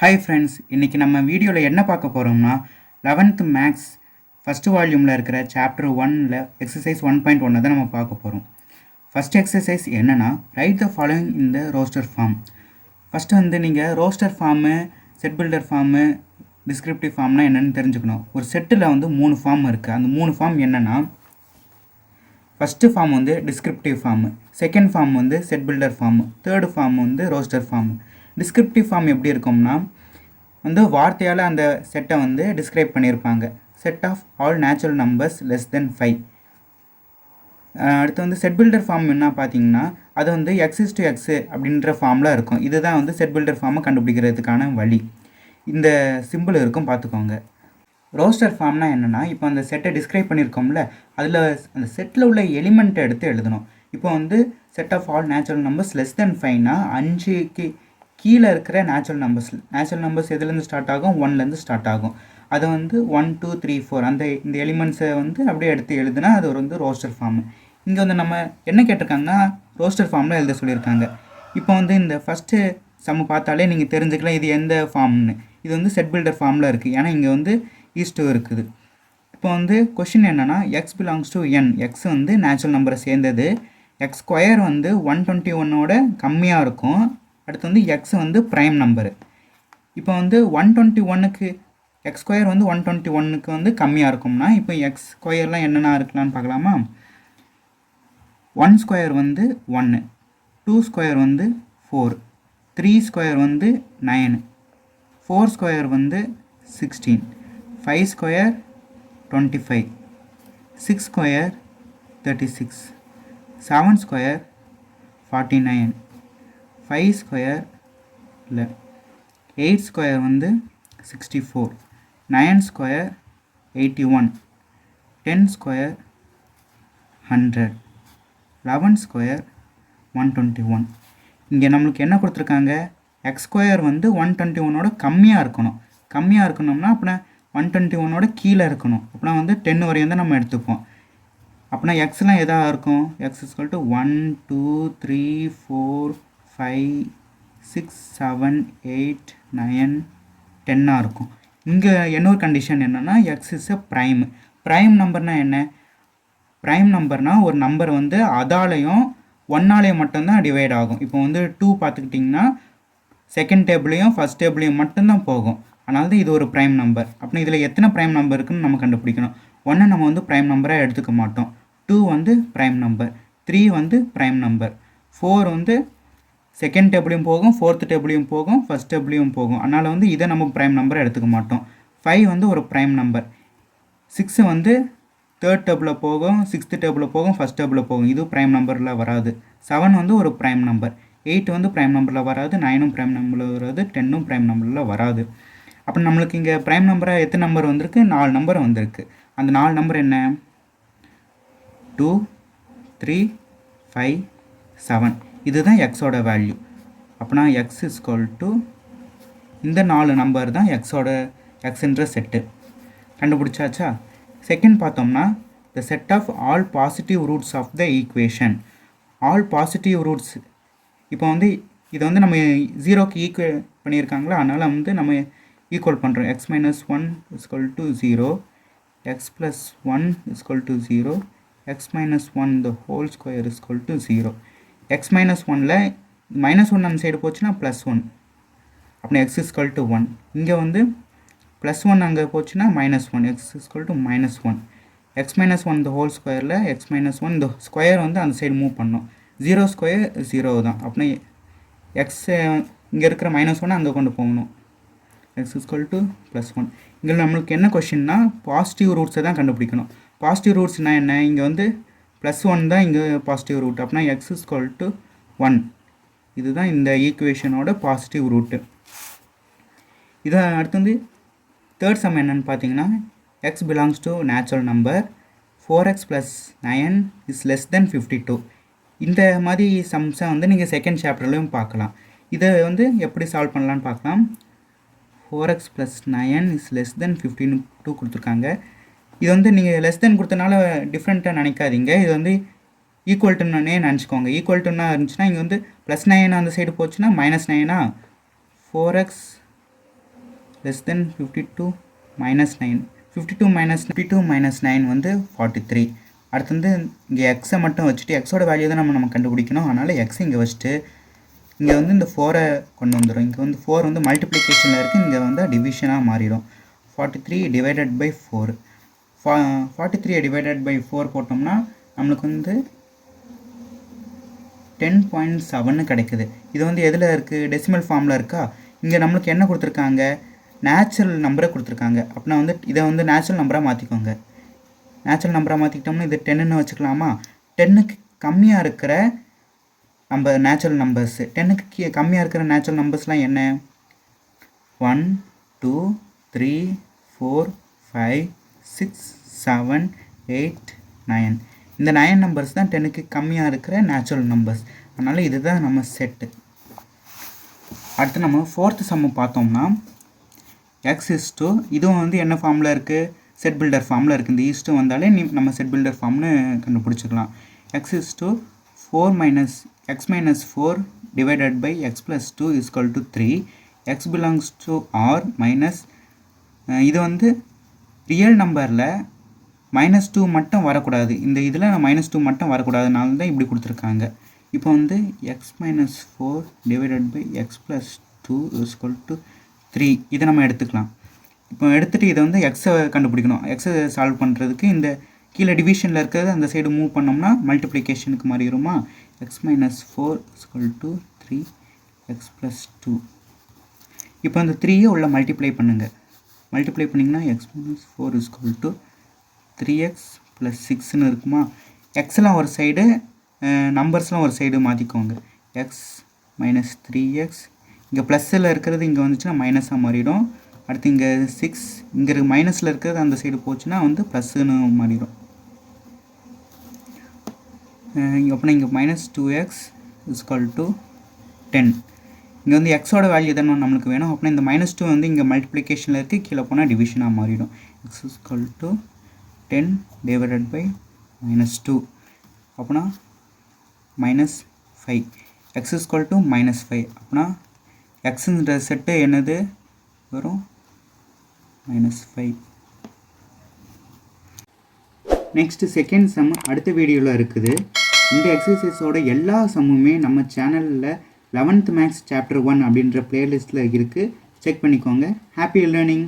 Hi friends, இன்றைக்கி நம்ம வீடியோவில் என்ன பார்க்க போகிறோம்னா 11th மேக்ஸ் ஃபஸ்ட்டு வால்யூமில் இருக்கிற சாப்டர் 1ல் எக்ஸசைஸ் 1.1 தான் நம்ம பார்க்க போகிறோம். ஃபஸ்ட் எக்ஸசைஸ் என்னென்னா ரைட் த ஃபாலோயிங் இந்த ரோஸ்டர் ஃபார்ம். ஃபஸ்ட்டு வந்து நீங்கள் roster form, set builder form, descriptive ஃபார்ம்னா என்னென்னு தெரிஞ்சுக்கணும். ஒரு செட்டில் வந்து 3 ஃபார்ம் இருக்குது. அந்த 3 ஃபார்ம் என்னென்னா, ஃபஸ்ட்டு ஃபார்ம் வந்து டிஸ்கிரிப்டிவ் ஃபார்மு, செகண்ட் ஃபார்ம் வந்து set builder form, third form வந்து ரோஸ்டர் ஃபார்மு. டிஸ்கிரிப்டிவ் ஃபார்ம் எப்படி இருக்கும்னா வந்து வார்த்தையால் அந்த செட்டை வந்து டிஸ்கிரைப் பண்ணியிருப்பாங்க. Set of all natural numbers less than 5. அடுத்து வந்து செட் பில்டர் ஃபார்ம் என்ன பார்த்தீங்கன்னா, அது வந்து எக்ஸ் டு எக்ஸு அப்படின்ற ஃபார்மில் இருக்கும். இதுதான் வந்து செட் பில்டர் ஃபார்மை கண்டுபிடிக்கிறதுக்கான வழி. இந்த சிம்பிள் இருக்கும், பார்த்துக்கோங்க. ரோஸ்டர் ஃபார்ம்னா என்னென்னா, இப்போ அந்த செட்டை டிஸ்கிரைப் பண்ணியிருக்கோம்ல, அதில் அந்த செட்டில் உள்ள எலிமெண்ட்டை எடுத்து எழுதணும். இப்போ வந்து set of all natural numbers less than 5னா 5க்கு கீழே இருக்கிற நேச்சுரல் நம்பர்ஸ் எதுலேருந்து ஸ்டார்ட் ஆகும்? 1லேருந்து ஸ்டார்ட் ஆகும். அதை வந்து 1 2 3 4 இந்த எலிமெண்ட்ஸை வந்து அப்படியே எடுத்து எழுதுனா அது ஒரு வந்து ரோஸ்டர் ஃபார்மு. இங்கே வந்து நம்ம என்ன கேட்டிருக்காங்கன்னா, ரோஸ்டர் ஃபார்மில் எழுத சொல்லியிருக்காங்க. இப்போ வந்து இந்த ஃபஸ்ட்டு சம்மு பார்த்தாலே நீங்கள் தெரிஞ்சுக்கலாம் இது எந்த ஃபார்ம்னு. இது வந்து செட் பில்டர் ஃபார்மில் இருக்குது, ஏன்னா இங்கே வந்து ஈஸ்ட்டு இருக்குது. இப்போ வந்து கொஷின் என்னென்னா, X belongs to N. X வந்து நேச்சுரல் நம்பரை சேர்ந்தது. எக்ஸ் ஸ்கொயர் வந்து 121ஓட கம்மியாக இருக்கும். அடுத்து வந்து எக்ஸ் வந்து ப்ரைம் நம்பரு. இப்போ வந்து 121க்கு எக்ஸ் ஸ்கொயர் வந்து 121க்கு வந்து கம்மியாக இருக்கும்னா, இப்போ எக்ஸ் ஸ்கொயர்லாம் என்னென்ன இருக்கலான்னு பார்க்கலாமா? 1 ஸ்கொயர் வந்து 1, 2 ஸ்கொயர் வந்து 4, 3 ஸ்கொயர் வந்து 9, 4 ஸ்கொயர் வந்து 16, 5 ஸ்கொயர் 25, 6 ஸ்கொயர் 36, 7 ஸ்கொயர் 49, 5 ஸ்கொயர் இல்லை 8 ஸ்கொயர் வந்து 64, 9 ஸ்கொயர் 81, 10 ஸ்கொயர் 100, 11 ஸ்கொயர் 121. இங்கே நம்மளுக்கு என்ன கொடுத்துருக்காங்க? எக்ஸ் ஸ்கொயர் வந்து 121ஓட கம்மியாக இருக்கணும்னா அப்படின்னா 121ஓட கீழே இருக்கணும். அப்படின்னா வந்து 10 வரையும் தான் நம்ம எடுத்துப்போம். அப்படின்னா எக்ஸ்லாம் எதாக இருக்கும்? எக்ஸ் இஸ்குவல் டு 1 2 3 4 5 6 7 8 9 10 இருக்கும். இங்கே இன்னொரு கண்டிஷன் என்னென்னா, எக்ஸ் இஸ் எ ப்ரைம் நம்பர்னால் என்ன? ப்ரைம் நம்பர்னால் ஒரு நம்பர் வந்து அதாலையும் 1ஆலையும் மட்டும்தான் டிவைட் ஆகும். இப்போ வந்து 2 பார்த்துக்கிட்டிங்கன்னா செகண்ட் டேபிளையும் ஃபஸ்ட் டேபிளையும் மட்டும்தான் போகும். அதனால தான் இது ஒரு ப்ரைம் நம்பர். அப்படின்னா இதில் எத்தனை ப்ரைம் நம்பர் இருக்குன்னு நம்ம கண்டுபிடிக்கணும். 1 நம்ம வந்து ப்ரைம் நம்பராக எடுத்துக்க மாட்டோம். 2 வந்து ப்ரைம் நம்பர், 3 வந்து ப்ரைம் நம்பர், 4 வந்து செகண்ட் டேபிளையும் போகும், ஃபோர்த் டேபிளையும் போகும், ஃபஸ்ட் டேபிளையும் போகும். அதனால் வந்து இதை நம்ம ப்ரைம் நம்பரை எடுத்துக்க மாட்டோம். 5 வந்து ஒரு ப்ரைம் நம்பர். 6 வந்து தேர்ட் டேபிளில் போகும், சிக்ஸ்த் டேபிளில் போகும், ஃபஸ்ட் டேபிளில் போகும். இது ப்ரைம் நம்பரில் வராது. 7 வந்து ஒரு ப்ரைம் நம்பர். 8 வந்து ப்ரைம் நம்பரில் வராது. 9 ப்ரைம் நம்பரில் வராது. 10 ப்ரைம் நம்பரில் வராது. அப்போ நம்மளுக்கு இங்கே ப்ரைம் நம்பராக எத்தனை நம்பர் வந்திருக்கு? 4 நம்பர் வந்திருக்கு. அந்த 4 நம்பர் என்ன? 2 3 5 7. இதுதான் எக்ஸோட வேல்யூ. அப்படின்னா எக்ஸ் இஸ்குவல் டு இந்த 4 நம்பர் தான் எக்ஸுன்ற செட்டு. கண்டுபிடிச்சாச்சா? செகண்ட் பார்த்தோம்னா, the set of all positive roots of the equation. All positive roots. இப்போ வந்து இதை வந்து நம்ம 0க்கு ஈக்குவல் பண்ணியிருக்காங்களா, அதனால் வந்து நம்ம ஈக்குவல் பண்ணுறோம். X minus 1 is equal to 0, X plus 1 is equal to 0, X minus 1 the whole square is equal to 0. X minus 1ல் -1 அந்த சைடு போச்சுன்னா +1. அப்படின்னா எக்ஸ் இஸ்குவல் டு 1. இங்கே வந்து +1 அங்கே போச்சுன்னா -1. X is equal to -1. X minus 1 the whole ஸ்கொயரில் எக்ஸ் மைனஸ் 1 இந்த ஸ்கொயர் வந்து அந்த சைடு மூவ் பண்ணோம். 0 ஸ்கொயர் 0 தான். அப்படின்னா எக்ஸ் இங்கே இருக்கிற -1 அங்கே கொண்டு போகணும். X is equal to +1. இங்கே நம்மளுக்கு என்ன கொஷின்னா, பாசிட்டிவ் ரூட்ஸை தான் கண்டுபிடிக்கணும். பாசிட்டிவ் ரூட்ஸ்னால் என்ன? இங்கே வந்து +1 தான் இங்கே பாசிட்டிவ் ரூட். அப்படின்னா எக்ஸ் இஸ்குவல் டு 1. இதுதான் இந்த ஈக்குவேஷனோட பாசிட்டிவ் ரூட்டு. இதை அடுத்து வந்து தேர்ட் சம் என்னன்னு பார்த்தீங்கன்னா, X belongs to natural number 4x + 9 is less than 52. இந்த மாதிரி சம்ஸை வந்து நீங்கள் செகண்ட் சாப்டர்லையும் பார்க்கலாம். இதை வந்து எப்படி சால்வ் பண்ணலான்னு பார்க்கலாம். 4x + 9 இஸ் லெஸ் தென் 52 கொடுத்துருக்காங்க. இது வந்து நீங்கள் லெஸ் தென் கொடுத்தனால டிஃப்ரெண்ட்டாக நினைக்காதீங்க. இது வந்து ஈக்குவல் டுன்னே நினச்சிக்கோங்க. ஈக்குவல் டுன்னா இருந்துச்சுன்னா இங்கே வந்து +9 அந்த சைடு போச்சுன்னா -9. 4x less than 52 minus 9. 52 minus 9 வந்து 43. அடுத்து வந்து இங்கே எக்ஸை மட்டும் வச்சுட்டு எக்ஸோட வேல்யூ தான் நம்ம கண்டுபிடிக்கணும். அதனால் எக்ஸ் இங்கே வச்சுட்டு இங்கே வந்து இந்த 4 கொண்டு வந்துடும். இங்கே வந்து 4 வந்து மல்டிப்ளிகேஷனில் இருக்குது, இங்கே வந்து டிவிஷனாக மாறிடும். 43 டிவைடட் பை 4. 43 டிவைடட் பை 4 போட்டோம்னா நம்மளுக்கு வந்து 10.7 கிடைக்குது. இது வந்து எதில் இருக்குது? டெசிமல் ஃபார்மில் இருக்கா? இங்கே நம்மளுக்கு என்ன கொடுத்துருக்காங்க? நேச்சுரல் நம்பரை கொடுத்துருக்காங்க. அப்படின்னா வந்து இதை வந்து நேச்சுரல் நம்பராக மாற்றிக்கோங்க. நேச்சுரல் நம்பராக மாற்றிக்கிட்டோம்னா இது 10ன்னு வச்சுக்கலாமா? 10க்கு கம்மியாக இருக்கிற நம்ம நேச்சுரல் நம்பர்ஸு, 10க்கு கம்மியாக இருக்கிற நேச்சுரல் நம்பர்ஸ்லாம் என்ன? 1 2 3 4 5 6 7 8 9. இந்த 9 நம்பர்ஸ் தான் 10க்கு கம்மியாக இருக்கிற நேச்சுரல் நம்பர்ஸ். அதனால் இதுதான் நம்ம செட்டு. அடுத்து நம்ம ஃபோர்த்து சம்மு பார்த்தோம்னா எக்ஸ் இஸ் டூ, இதுவும் வந்து என்ன ஃபார்மில் இருக்குது? செட் பில்டர் ஃபார்மில் இருக்குது. இந்த ஈஸ்ட்டு வந்தாலே நம்ம செட் பில்டர் ஃபார்ம்னு கண்டுபிடிச்சிக்கலாம். X is to 4 minus x minus 4 divided by x plus 2 is equal to 3. x belongs to r minus இது வந்து ரியல் நம்பரில் -2 மட்டும் வரக்கூடாது. இந்த இதில் -2 மட்டும் வரக்கூடாதுனால தான் இப்படி கொடுத்துருக்காங்க. இப்போ வந்து x minus 4 divided by x plus 2 is equal to 3 இதை நம்ம எடுத்துக்கலாம். இப்போ எடுத்துகிட்டு இதை வந்து எக்ஸை கண்டுபிடிக்கணும். எக்ஸை சால்வ் பண்ணுறதுக்கு இந்த கீழே டிவிஷனில் இருக்கிறது அந்த சைடு மூவ் பண்ணோம்னா மல்டிப்ளிகேஷனுக்கு மாறிடுமா? X minus 4 is equal to 3 x plus 2. இப்போ அந்த 3யை உள்ள மல்டிப்ளை பண்ணுங்கள். மல்டிப்ளை பண்ணிங்கன்னா x minus 4 is equal to 3x plus 6ன்னு இருக்குமா? எக்ஸ்லாம் ஒரு சைடு, நம்பர்ஸ்லாம் ஒரு சைடு மாற்றிக்கோங்க. எக்ஸ் மைனஸ் 3x, இங்கே ப்ளஸ்ஸில் இருக்கிறது இங்கே வந்துச்சுன்னா மைனஸாக மாறிடும். அடுத்து இங்கே 6, இங்கே மைனஸில் இருக்கிறது அந்த சைடு போச்சுன்னா வந்து ப்ளஸ்ஸுன்னு மாறிடும். அப்புறம் இங்கே -2x இஸ்குவல் டு 10. இங்கே வந்து எக்ஸோட வேல்யூ தானே நம்மளுக்கு வேணும். அப்புறம் இந்த -2 வந்து இங்கே மல்டிப்ளிகேஷனில் இருக்குது, கீழே போனால் டிவிஷனாக மாறிடும். X is equal to 10 divided by -2 அப்படின்னா -5. எக்ஸ் இஸ்குவல் டு -5 அப்படின்னா எக்ஸுன்ற செட்டு என்னது வரும்? -5. நெக்ஸ்ட் செகண்ட் சம் அடுத்த வீடியோவில் இருக்குது. இந்த எக்ஸசைஸோட எல்லா சம்முமே நம்ம சேனலில் 11th மேக்ஸ் சாப்டர் 1 அப்படின்ற பிளேலிஸ்ட்டில் இருக்குது. செக் பண்ணிக்கோங்க. Happy learning.